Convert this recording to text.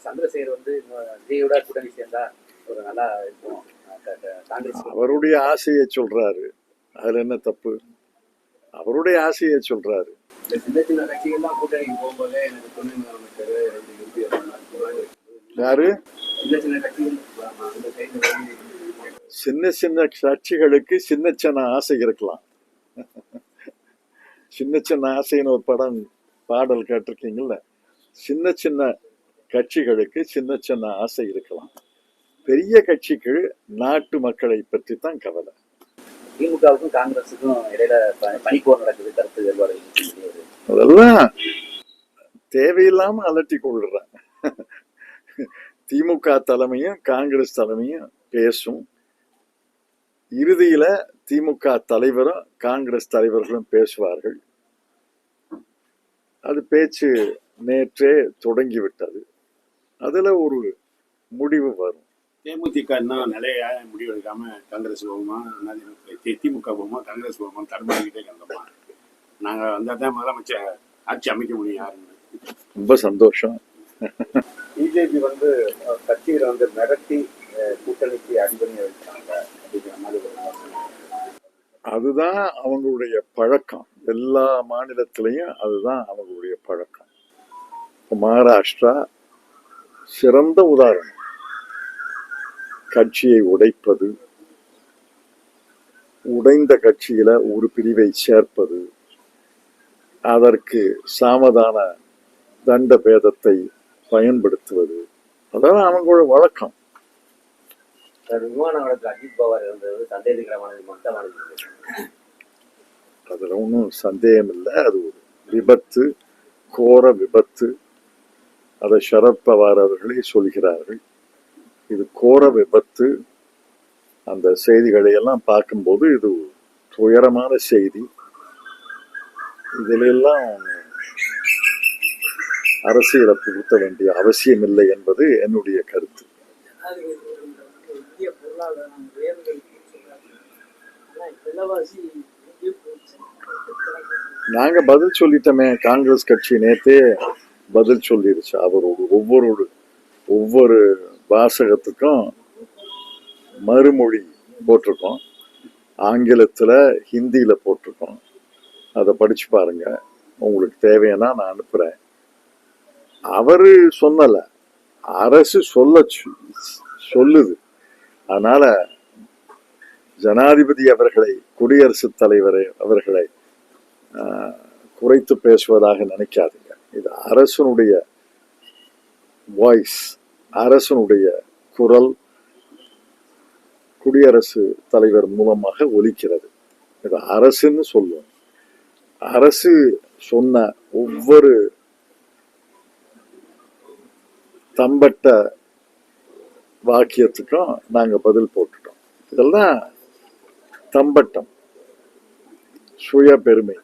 சந்திரசேகர் வந்து விஜயோட கூட்டணி சேர்ந்தா ஒரு நல்லா இருக்கும். காங்கிரஸ் அவருடைய ஆசையை சொல்றாரு, அதுல என்ன தப்பு? அவருடைய ஆசையை சொல்றாரு. சின்ன சின்ன கட்சிகள் தான் கூட்டணிக்கு போகும்போதே எனக்கு துணை முதலமைச்சர் யாரு? சின்ன சின்ன கட்சிகள் சின்ன சின்ன கட்சிகளுக்கு சின்ன சின்ன ஆசை இருக்கலாம். சின்ன சின்ன ஆசைன்னு ஒரு பாடல் கேட்டிருக்கீங்கல்ல. சின்ன சின்ன கட்சிகளுக்கு சின்ன சின்ன ஆசை இருக்கலாம். பெரிய கட்சிக்கு நாட்டு மக்களை பற்றி தான் கவலை. திமுகவுக்கும் காங்கிரஸுக்கும் இடையில பனிப்போர் நடக்குது, கருத்து வேறுபாடு. அதெல்லாம் தேவையில்லாம அலட்டி கொள்றாங்க. திமுக தலைமையும் காங்கிரஸ் தலைமையும் பேசும். இறுதியில திமுக தலைவரும் காங்கிரஸ் தலைவர்களும் பேசுவார்கள். அது பேச்சு நேற்றே தொடங்கிவிட்டது. அதுல ஒரு முடிவு வரும். தேமுதிக இன்னும் நிலைய முடிவு எடுக்காம காங்கிரஸ் போகுமா, திமுக போகுமா, காங்கிரஸ் போகுமா தடுமாறிக்கிட்டே இருந்தோமா. நாங்க வந்தால் தான் முதலமைச்சர் ஆட்சி அமைக்க முடியும் யாருன்னு. ரொம்ப சந்தோஷம். பிஜேபி வந்து கட்சியில வந்து மிரட்டி கூட்டணிக்கு அடிபணி வச்சாங்க அப்படிங்கிற மாதிரி. அதுதான் அவங்களுடைய பழக்கம். எல்லா மாநிலத்திலையும் அதுதான் அவங்களுடைய பழக்கம். மகாராஷ்டிரா சிறந்த உதாரணம். கட்சியை உடைப்பது, உடைந்த கட்சியில ஒரு பிரிவை சேர்ப்பது, அதற்கு சாமதான தண்ட பேதத்தை பயன்படுத்துவது, அதெல்லாம் அவங்களோட வழக்கம். விமான வழக்கு அஜித் பவார் இருந்தது சந்தேகமானது மொத்தமானது. அதுல ஒன்றும் சந்தேகம் இல்லை. அது ஒரு விபத்து, கோர விபத்து. அதை சரத் பவார் அவர்களே சொல்கிறார்கள். இது கோர விபத்து. அந்த செய்திகளை எல்லாம் பார்க்கும்போது இது துயரமான செய்தி. இதிலெல்லாம் அரசியலை புகுத்த வேண்டிய அவசியம் இல்லை என்பது என்னுடைய கருத்து. நாங்க பதில் சொல்லிட்டோமே. காங்கிரஸ் கட்சி நேத்தே பதில் சொல்லிருச்சு. அவரோட ஒவ்வொரு வாசகத்துக்கும் மறுமொழி போட்டிருக்கோம். ஆங்கிலத்துல, ஹிந்தியில போட்டிருக்கோம். அதை படிச்சு பாருங்க. உங்களுக்கு தேவைன்னா நான் அனுப்புறேன். அவரு சொன்னல, அரசு சொல்லுது. அதனால ஜனாதிபதி அவர்களை, குடியரசுத் தலைவரை அவர்களை குறைத்து பேசுவதாக நினைக்காதீங்க. இது அரசனுடைய வாய்ஸ், அரசனுடைய குரல் குடியரசு தலைவர் மூலமாக ஒலிக்கிறது. இது அரசுன்னு சொல்லுவோம். அரசு சொன்ன ஒவ்வொரு தம்பட்ட வாக்கியத்துக்கும் நாங்க பதில் போட்டுட்டோம். இதெல்லாம் தம்பட்டம், சுய பெருமை.